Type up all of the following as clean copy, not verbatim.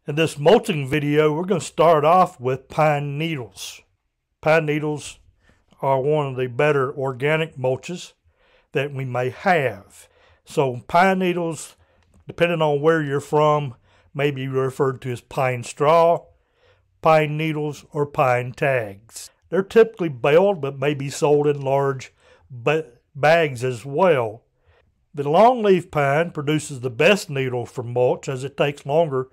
In this mulching video, we're going to start off with pine needles. Pine needles are one of the better organic mulches that we may have. So pine needles, depending on where you're from, may be referred to as pine straw, pine needles, or pine tags. They're typically baled but may be sold in large bags as well. The longleaf pine produces the best needle for mulch, as it takes longer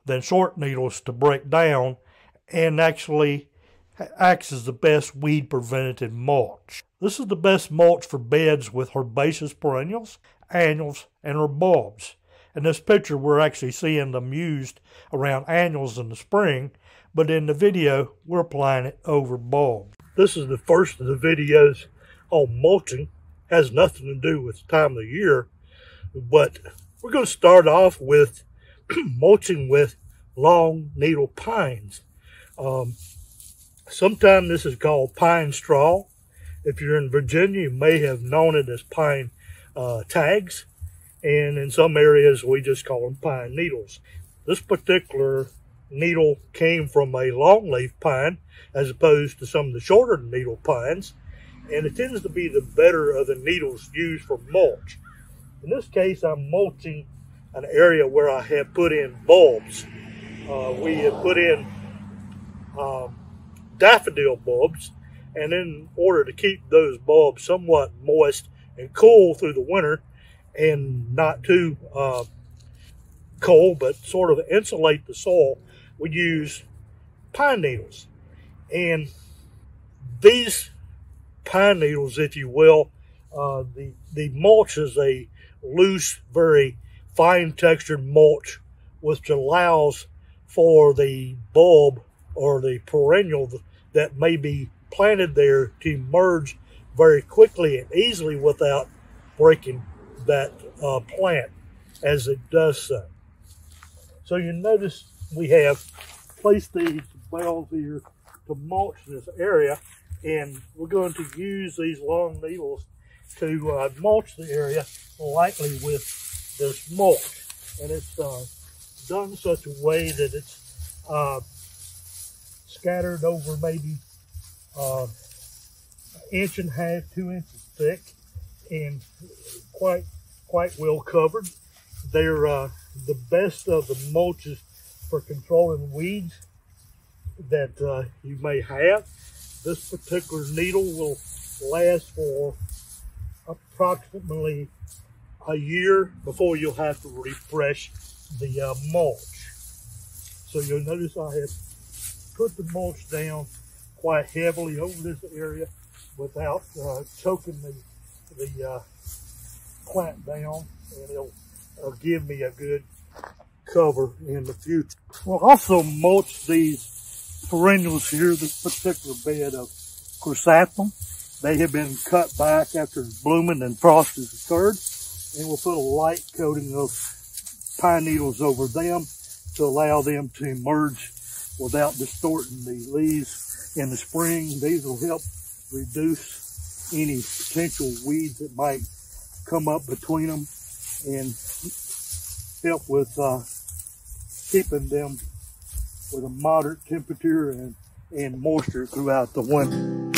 than short needles to break down and actually acts as the best weed preventative mulch. This is the best mulch for beds with herbaceous perennials, annuals, and or bulbs. In this picture, we're actually seeing them used around annuals in the spring, but in the video, we're applying it over bulbs. This is the first of the videos on mulching. Has nothing to do with the time of the year, but we're going to start off with mulching with long needle pines. Sometimes this is called pine straw. If you're in Virginia, you may have known it as pine tags, and in some areas we just call them pine needles. This particular needle came from a longleaf pine as opposed to some of the shorter needle pines, and it tends to be the better of the needles used for mulch. In this case, I'm mulching an area where I have put in bulbs. We have put in daffodil bulbs, and in order to keep those bulbs somewhat moist and cool through the winter, and not too cold, but sort of insulate the soil, we use pine needles. And these pine needles, if you will, the mulch is a loose, very fine textured mulch, which allows for the bulb or the perennial that may be planted there to emerge very quickly and easily without breaking that plant as it does so. So you notice we have placed these bales here to mulch this area, and we're going to use these long needles to mulch the area lightly with this mulch. And it's done such a way that it's scattered over maybe an inch and a half, 2 inches thick, and quite well covered. They're the best of the mulches for controlling weeds that you may have. This particular needle will last for approximately a year before you'll have to refresh the mulch. So you'll notice I have put the mulch down quite heavily over this area without choking the plant down, and it'll give me a good cover in the future. We'll also mulch these perennials here, this particular bed of chrysanthemum. They have been cut back after blooming and frost has occurred, and we'll put a light coating of pine needles over them to allow them to emerge without distorting the leaves in the spring. These will help reduce any potential weeds that might come up between them and help with keeping them with a moderate temperature and moisture throughout the winter.